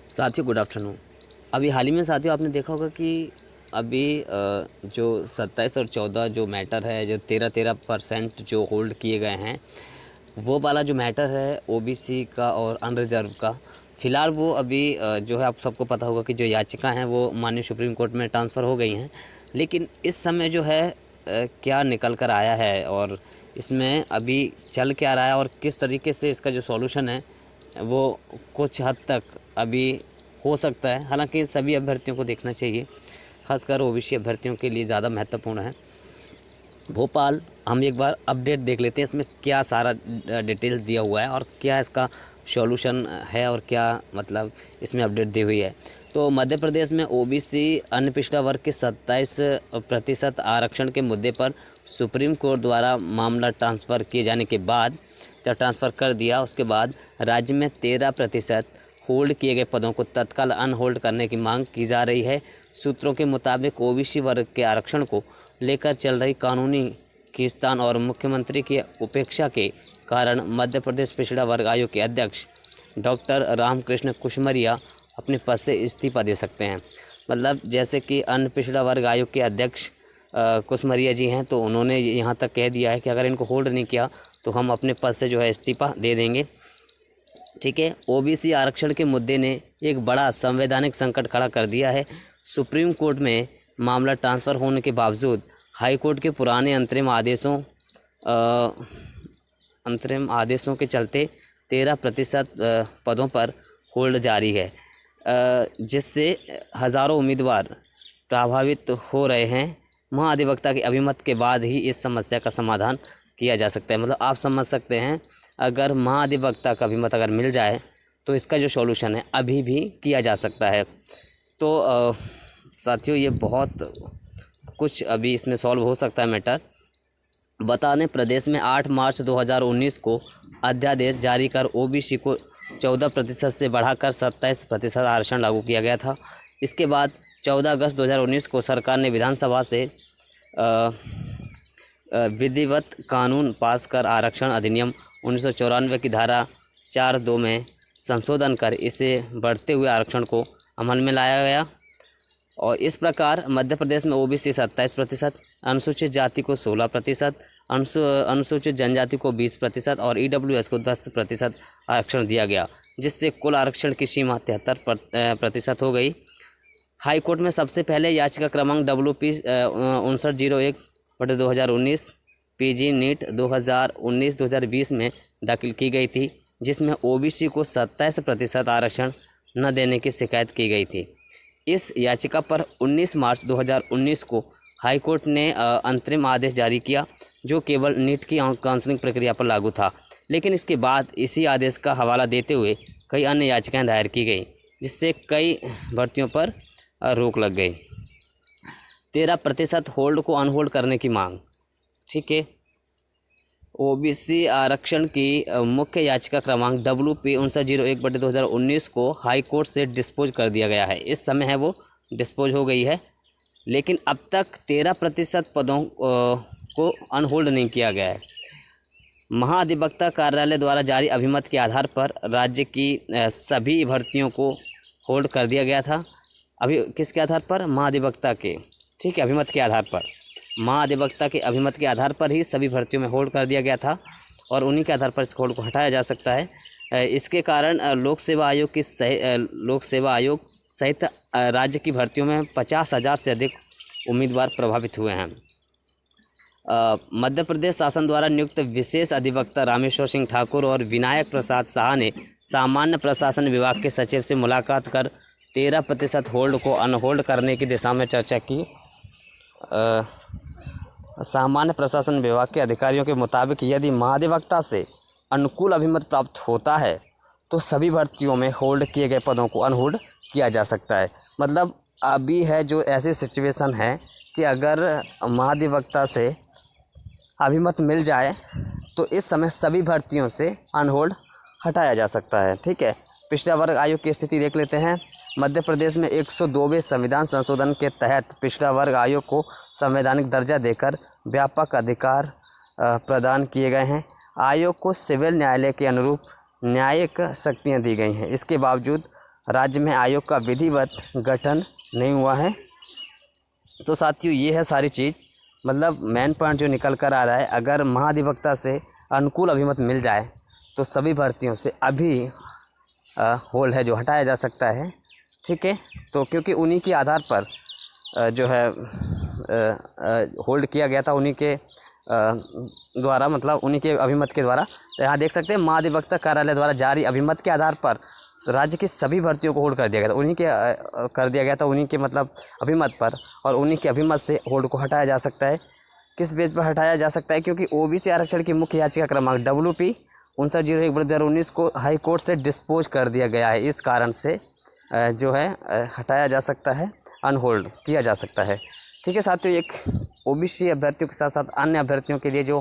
साथियों good afternoon. अभी हाल ही में साथियों आपने देखा होगा कि अभी जो 27 और 14 जो मैटर है, जो 13% जो होल्ड किए गए हैं, वो वाला जो मैटर है ओबीसी का और अनरिजर्व का, फ़िलहाल वो अभी जो है, आप सबको पता होगा कि जो याचिका हैं वो माननीय सुप्रीम कोर्ट में ट्रांसफ़र हो गई हैं। लेकिन इस समय जो है क्या निकल कर आया है और इसमें अभी चल क्या रहा है और किस तरीके से इसका जो सॉल्यूशन है वो कुछ हद तक अभी हो सकता है। हालांकि सभी अभ्यर्थियों को देखना चाहिए, खासकर ओबीसी अभ्यर्थियों के लिए ज़्यादा महत्वपूर्ण है। भोपाल हम एक बार अपडेट देख लेते हैं, इसमें क्या सारा डिटेल्स दिया हुआ है और क्या इसका सॉल्यूशन है और क्या मतलब इसमें अपडेट दी हुई है। तो मध्य प्रदेश में ओबीसी अन्य पिछड़ा वर्ग के 27% आरक्षण के मुद्दे पर सुप्रीम कोर्ट द्वारा मामला ट्रांसफ़र किए जाने के बाद, जब ट्रांसफ़र कर दिया उसके बाद राज्य में 13% होल्ड किए गए पदों को तत्काल अनहोल्ड करने की मांग की जा रही है। सूत्रों के मुताबिक ओबीसी वर्ग के आरक्षण को लेकर चल रही कानूनी खींचतान और मुख्यमंत्री की उपेक्षा के कारण मध्य प्रदेश पिछड़ा वर्ग आयोग के अध्यक्ष डॉक्टर रामकृष्ण कुशमरिया अपने पद से इस्तीफा दे सकते हैं। मतलब जैसे कि अन्य पिछड़ा वर्ग आयोग के अध्यक्ष कुशमरिया जी हैं, तो उन्होंने यहाँ तक कह दिया है कि अगर इनको होल्ड नहीं किया तो हम अपने पद से जो है इस्तीफा दे देंगे। ठीक है, ओबीसी आरक्षण के मुद्दे ने एक बड़ा संवैधानिक संकट खड़ा कर दिया है। सुप्रीम कोर्ट में मामला ट्रांसफ़र होने के बावजूद हाई कोर्ट के पुराने अंतरिम आदेशों के चलते 13% पदों पर होल्ड जारी है, जिससे हज़ारों उम्मीदवार प्रभावित हो रहे हैं। महाधिवक्ता के अभिमत के बाद ही इस समस्या का समाधान किया जा सकता है। मतलब आप समझ सकते हैं, अगर महाधिवक्ता का अभिमत अगर मिल जाए तो इसका जो सॉल्यूशन है अभी भी किया जा सकता है। तो साथियों ये बहुत कुछ अभी इसमें सॉल्व हो सकता है मैटर। बता दें, प्रदेश में 8 मार्च 2019 को अध्यादेश जारी कर ओबीसी को 14% से बढ़ाकर 27% आरक्षण लागू किया गया था। इसके बाद 14 अगस्त 2019 को सरकार ने विधानसभा से विधिवत कानून पास कर आरक्षण अधिनियम 1994 की धारा 4(2) में संशोधन कर इसे बढ़ते हुए आरक्षण को अमल में लाया गया और इस प्रकार मध्य प्रदेश में ओबीसी 27%, अनुसूचित जाति को 16%, अनुसूचित जनजाति को 20% और ईडब्ल्यूएस को 10% आरक्षण दिया गया, जिससे कुल आरक्षण की सीमा 73% हो गई। हाई कोर्ट में सबसे पहले याचिका क्रमांक WP 5901/2019 PG नीट 2019-2020 में दाखिल की गई थी, जिसमें ओबीसी को 27% आरक्षण न देने की शिकायत की गई थी। इस याचिका पर 19 मार्च 2019 को हाई कोर्ट ने अंतरिम आदेश जारी किया, जो केवल नीट की काउंसलिंग प्रक्रिया पर लागू था। लेकिन इसके बाद इसी आदेश का हवाला देते हुए कई अन्य याचिकाएं दायर की गई, जिससे कई भर्तियों पर रोक लग गई। 13% होल्ड को अनहोल्ड करने की मांग। ठीक है, ओबीसी आरक्षण की मुख्य याचिका क्रमांक WP 5901/2019 को हाई कोर्ट से डिस्पोज कर दिया गया है। इस समय है वो डिस्पोज हो गई है, लेकिन अब तक 13% पदों को अनहोल्ड नहीं किया गया है। महाधिवक्ता कार्यालय द्वारा जारी अभिमत के आधार पर राज्य की सभी भर्तियों को होल्ड कर दिया गया था। अभी किसके आधार पर? महाधिवक्ता के, ठीक है, अभिमत के आधार पर, महाधिवक्ता के अभिमत के आधार पर ही सभी भर्तियों में होल्ड कर दिया गया था और उन्हीं के आधार पर इस होल्ड को हटाया जा सकता है। इसके कारण लोक सेवा आयोग सहित राज्य की भर्तियों में 50,000 से अधिक उम्मीदवार प्रभावित हुए हैं। मध्य प्रदेश शासन द्वारा नियुक्त विशेष अधिवक्ता रामेश्वर सिंह ठाकुर और विनायक प्रसाद शाह ने सामान्य प्रशासन विभाग के सचिव से मुलाकात कर 13% होल्ड को अनहोल्ड करने की दिशा में चर्चा की। सामान्य प्रशासन विभाग के अधिकारियों के मुताबिक यदि महाधिवक्ता से अनुकूल अभिमत प्राप्त होता है तो सभी भर्तियों में होल्ड किए गए पदों को अनहोल्ड किया जा सकता है। मतलब अभी है जो ऐसी सिचुएशन है कि अगर महाधिवक्ता से अभिमत मिल जाए तो इस समय सभी भर्तियों से अनहोल्ड हटाया जा सकता है। ठीक है, पिछड़ा वर्ग आयोग की स्थिति देख लेते हैं। मध्य प्रदेश में 102वें संविधान संशोधन के तहत पिछड़ा वर्ग आयोग को संवैधानिक दर्जा देकर व्यापक अधिकार प्रदान किए गए हैं। आयोग को सिविल न्यायालय के अनुरूप न्यायिक शक्तियां दी गई हैं। इसके बावजूद राज्य में आयोग का विधिवत गठन नहीं हुआ है। तो साथियों ये है सारी चीज़, मतलब मेन पॉइंट जो निकल कर आ रहा है, अगर महाधिवक्ता से अनुकूल अभिमत मिल जाए तो सभी भर्तियों से अभी होल्ड है जो हटाया जा सकता है। ठीक है, तो क्योंकि उन्हीं के आधार पर जो है होल्ड किया गया था, उन्हीं के द्वारा, मतलब उन्हीं के अभिमत के द्वारा। तो यहाँ देख सकते हैं महाधिवक्ता कार्यालय द्वारा जारी अभिमत के आधार पर राज्य की सभी भर्तियों को होल्ड कर दिया गया था, उन्हीं के कर दिया गया था, उन्हीं के मतलब अभिमत पर, और उन्हीं के अभिमत से होल्ड को हटाया जा सकता है। किस बेस पर हटाया जा सकता है? क्योंकि ओबीसी आरक्षण की मुख्य याचिका क्रमांक WP 5901/2019 को हाई कोर्ट से डिस्पोज कर दिया गया है। इस कारण से जो है हटाया जा सकता है, अनहोल्ड किया जा सकता है। ठीक है साथियों, एक ओबीसी अभ्यर्थियों के साथ साथ अन्य अभ्यर्थियों के लिए जो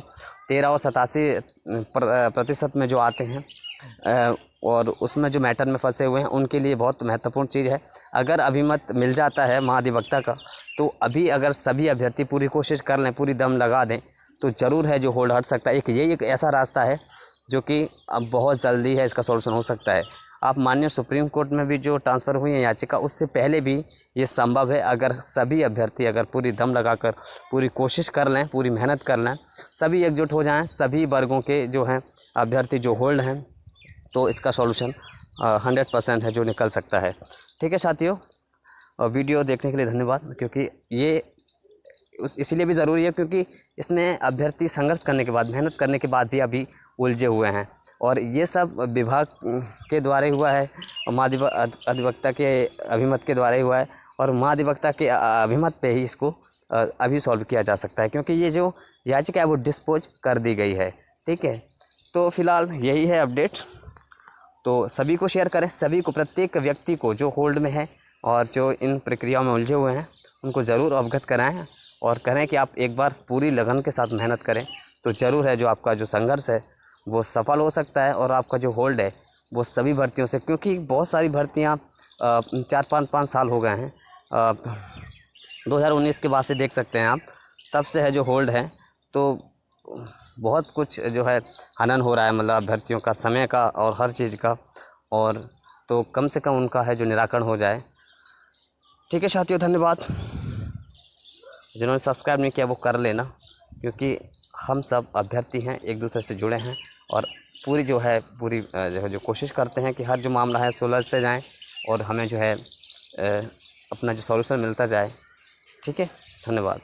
13 और 87% में जो आते हैं और उसमें जो मैटर में फंसे हुए हैं, उनके लिए बहुत महत्वपूर्ण चीज़ है। अगर अभिमत मिल जाता है महाधिवक्ता का, तो अभी अगर सभी अभ्यर्थी पूरी कोशिश कर लें, पूरी दम लगा दें, तो ज़रूर है जो होल्ड हट सकता है। एक ऐसा रास्ता है जो कि अब बहुत जल्दी है इसका सॉल्यूशन हो सकता है। आप माननीय सुप्रीम कोर्ट में भी जो ट्रांसफ़र हुई है याचिका, उससे पहले भी ये संभव है। अगर सभी अभ्यर्थी अगर पूरी दम लगाकर पूरी कोशिश कर लें, पूरी मेहनत कर लें, सभी एकजुट हो जाएं, सभी वर्गों के जो हैं अभ्यर्थी जो होल्ड हैं, तो इसका सॉल्यूशन 100% है जो निकल सकता है। ठीक है साथियों, वीडियो देखने के लिए धन्यवाद। क्योंकि ये इसीलिए भी ज़रूरी है क्योंकि इसमें अभ्यर्थी संघर्ष करने के बाद, मेहनत करने के बाद भी अभी उलझे हुए हैं, और ये सब विभाग के द्वारा ही हुआ है, महाधिवक्ता के अभिमत के द्वारा ही हुआ है, और महाधिवक्ता के अभिमत पे ही इसको अभी सॉल्व किया जा सकता है, क्योंकि ये जो याचिका है वो डिस्पोज कर दी गई है। ठीक है, तो फिलहाल यही है अपडेट। तो सभी को शेयर करें, सभी को, प्रत्येक व्यक्ति को जो होल्ड में है और जो इन प्रक्रियाओं में उलझे हुए हैं, उनको ज़रूर अवगत कराएं और करें कि आप एक बार पूरी लगन के साथ मेहनत करें, तो ज़रूर है जो आपका जो संघर्ष है वो सफल हो सकता है, और आपका जो होल्ड है वो सभी भर्तियों से, क्योंकि बहुत सारी भर्तियाँ 4-5 साल हो गए हैं, 2019 के बाद से देख सकते हैं आप, तब से है जो होल्ड है। तो बहुत कुछ जो है हनन हो रहा है, मतलब अभ्यर्थियों का, समय का और हर चीज़ का, और तो कम से कम उनका है जो निराकरण हो जाए। ठीक है साथियों, धन्यवाद। जिन्होंने सब्सक्राइब नहीं किया वो कर लेना, क्योंकि हम सब अभ्यर्थी हैं, एक दूसरे से जुड़े हैं, और पूरी जो है जो कोशिश करते हैं कि हर जो मामला है सुलझते जाएं और हमें जो है अपना जो सॉल्यूशन मिलता जाए। ठीक है, धन्यवाद।